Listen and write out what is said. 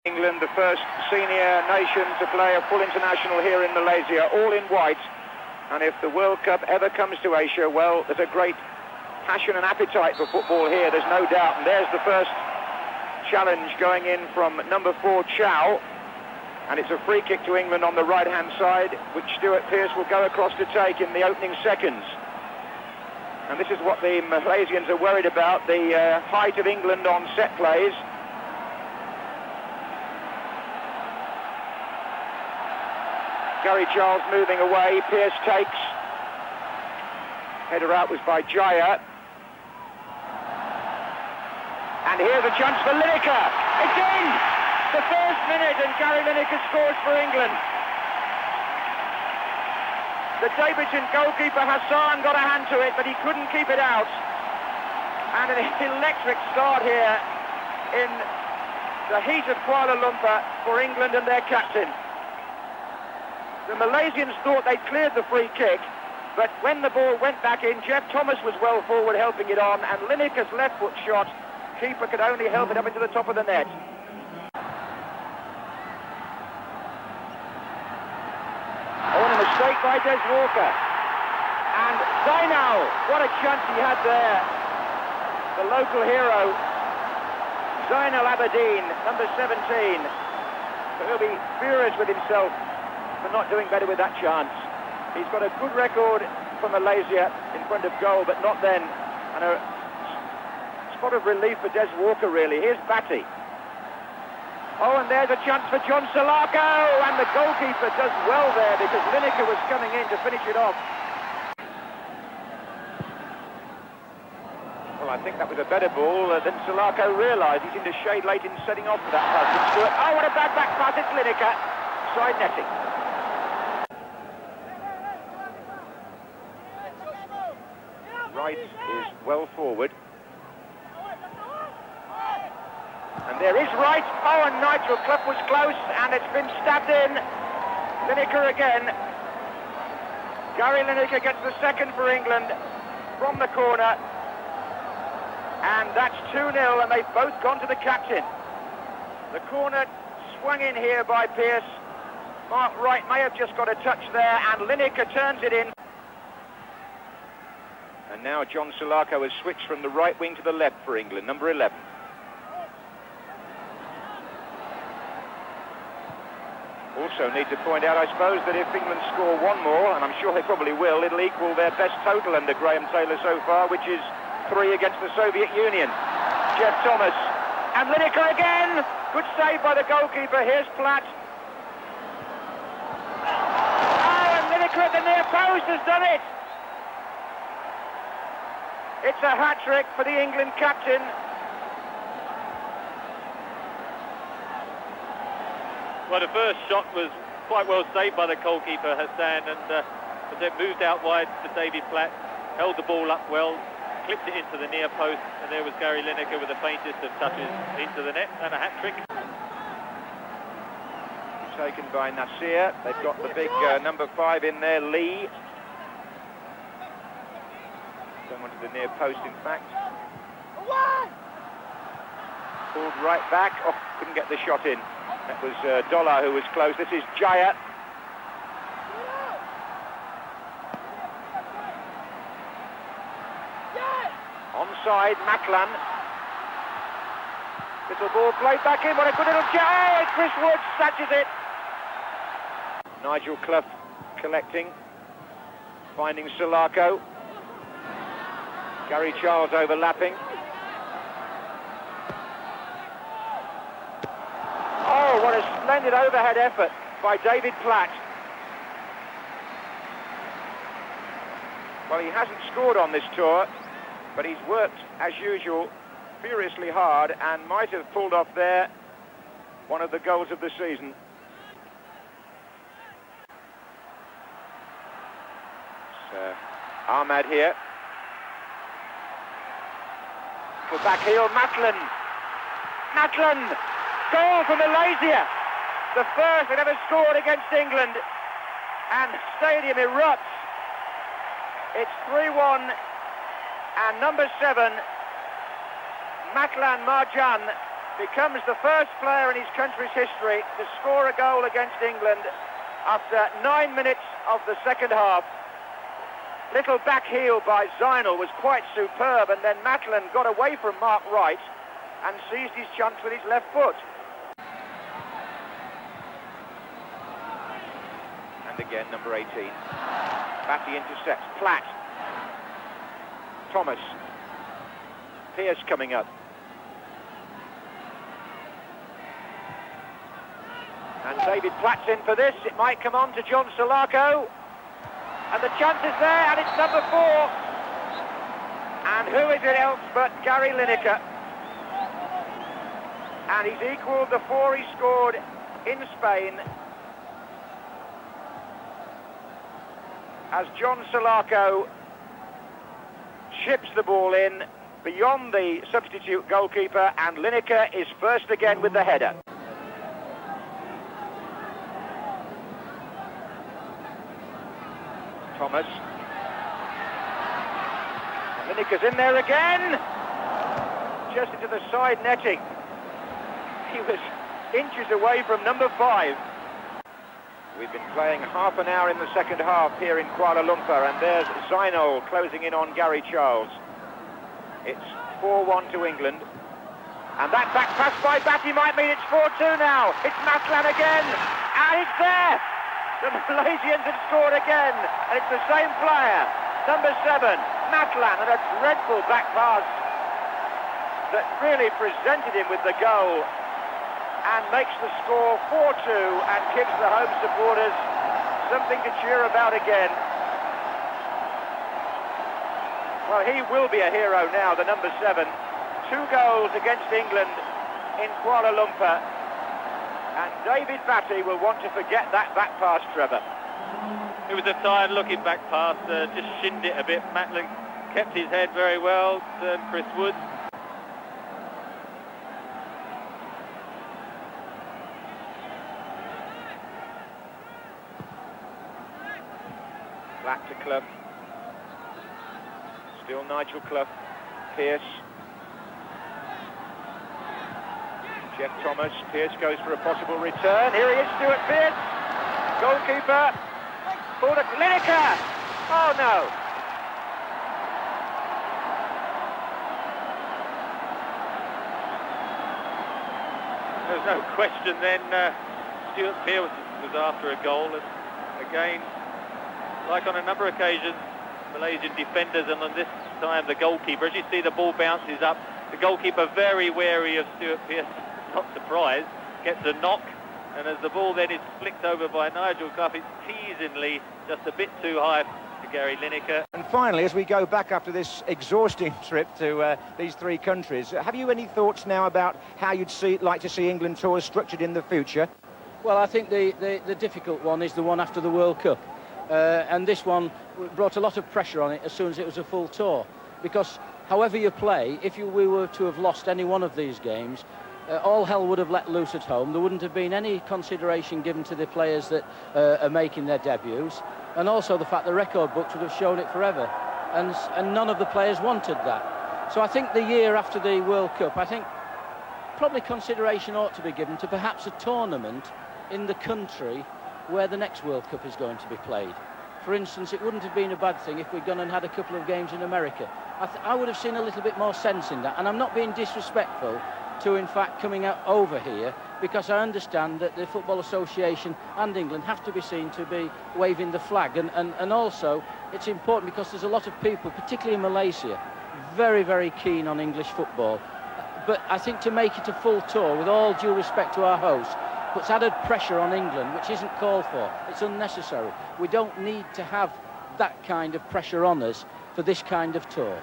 England, the first senior nation to play a full international here in Malaysia, all in white. And if the World Cup ever comes to Asia, well, there's a great passion and appetite for football here, there's no doubt. And there's the first challenge going in from number 4, Chow. And it's a free kick to England on the right-hand side, which Stuart Pearce will go across to take in the opening seconds. And this is what the Malaysians are worried about, the height of England on set plays. Gary Charles moving away, Pearce takes. Header out was by Jaya. And here's a chance for Lineker. It's in! The first minute and Gary Lineker scores for England. The debutant goalkeeper Hassan got a hand to it, but he couldn't keep it out. And an electric start here in the heat of Kuala Lumpur for England and their captain. The Malaysians thought they'd cleared the free kick, but when the ball went back in, Jeff Thomas was well forward helping it on, and Lineker's left foot shot, keeper could only help it up into the top of the net. Oh, and a mistake by Des Walker. And Zainal, what a chance he had there. The local hero, Zainal Aberdeen, number 17. He'll be furious with himself for not doing better with that chance. He's got a good record for Malaysia in front of goal, but not then. And a spot of relief for Des Walker, really. Here's Batty. Oh, and there's a chance for John Salako, and the goalkeeper does well there because Lineker was coming in to finish it off. Well, I think that was a better ball than Salako realised. He's in the shade late in setting off for that pass. Oh, what a bad back pass, it's Lineker. Side netting. Wright is well forward. And there is Wright. Oh, and Nigel Clough was close, and it's been stabbed in. Lineker again. Gary Lineker gets the second for England from the corner. And that's 2-0, and they've both gone to the captain. The corner swung in here by Pearce. Mark Wright may have just got a touch there, and Lineker turns it in. And now John Salako has switched from the right wing to the left for England, number 11. Also need to point out, I suppose, that if England score one more, and I'm sure they probably will, it'll equal their best total under Graham Taylor so far, which is 3 against the Soviet Union. Jeff Thomas. And Lineker again! Good save by the goalkeeper. Here's Platt. Oh, and Lineker at the near post has done it! It's a hat-trick for the England captain. Well, the first shot was quite well saved by the goalkeeper, Hassan, and as it moved out wide to David Platt, held the ball up well, clipped it into the near post, and there was Gary Lineker with the faintest of touches into the net, and a hat-trick. Taken by Nasir. They've got the big number 5 in there, Lee. Someone to the near post, in fact. Pulled right back. Oh, couldn't get the shot in. That was Dollar who was close. This is Jaya. Onside, Maclan. Little ball played back in. What a good little Jaya. Chris Wood snatches it. Nigel Clough collecting. Finding Salako. Gary Charles overlapping. Oh, what a splendid overhead effort by David Platt. Well, he hasn't scored on this tour, but he's worked, as usual, furiously hard and might have pulled off there one of the goals of the season. It's Ahmad here. For back heel, Maclan. Maclan! Goal for Malaysia! The first they've ever scored against England. And stadium erupts. It's 3-1. And number 7, Maclan Marjan, becomes the first player in his country's history to score a goal against England after 9 minutes of the second half. Little back heel by Zainal was quite superb, and then Matlin got away from Mark Wright and seized his chance with his left foot. And again, number 18. Batty intercepts. Platt. Thomas. Pearce coming up. And David Platt's in for this. It might come on to John Salako. And the chance is there, and it's number 4. And who is it else but Gary Lineker? And he's equalled the 4 he scored in Spain as John Salako chips the ball in beyond the substitute goalkeeper, and Lineker is first again with the header. Thomas. And Lineker's in there again. Just into the side netting. He was inches away from number 5. We've been playing half an hour in the second half here in Kuala Lumpur, and there's Zainal closing in on Gary Charles. It's 4-1 to England. And that back pass by Batty might mean it's 4-2 now. It's Matlan again. And it's there. The Malaysians have scored again, and it's the same player, number 7, Matlan, and a dreadful back pass that really presented him with the goal and makes the score 4-2 and gives the home supporters something to cheer about again. Well, he will be a hero now, the number 7. 2 goals against England in Kuala Lumpur. And David Batty will want to forget that back pass, Trevor. It was a tired-looking back pass, just shinned it a bit. Matlin kept his head very well, Chris Wood. Back to Clough. Still Nigel Clough. Pearce. Jeff Thomas. Pearce goes for a possible return. Here he is, Stuart Pearce. Goalkeeper. Ball to Lineker. Oh no. There's no question then. Stuart Pearce was after a goal, and again, like on a number of occasions, Malaysian defenders, and on this time the goalkeeper, as you see the ball bounces up, the goalkeeper very wary of Stuart Pearce, not surprised, gets a knock, and as the ball then is flicked over by Nigel Clough, it's teasingly just a bit too high to Gary Lineker. And finally, as we go back after this exhausting trip to these 3 countries, have you any thoughts now about how you'd like to see England tours structured in the future? Well, I think the difficult one is the one after the World Cup. And this one brought a lot of pressure on it as soon as it was a full tour, because however you play, if we were to have lost any one of these games, all hell would have let loose at home. There wouldn't have been any consideration given to the players that are making their debuts, and also the fact the record books would have shown it forever, and none of the players wanted that. So I think the year after the World Cup, I think probably consideration ought to be given to perhaps a tournament in the country where the next World Cup is going to be played. For instance, it wouldn't have been a bad thing if we'd gone and had a couple of games in America. I would have seen a little bit more sense in that, and I'm not being disrespectful to, in fact, coming out over here, because I understand that the Football Association and England have to be seen to be waving the flag, and also it's important because there's a lot of people, particularly in Malaysia, very, very keen on English football. But I think to make it a full tour, with all due respect to our host, puts added pressure on England, which isn't called for. It's unnecessary. We don't need to have that kind of pressure on us for this kind of tour.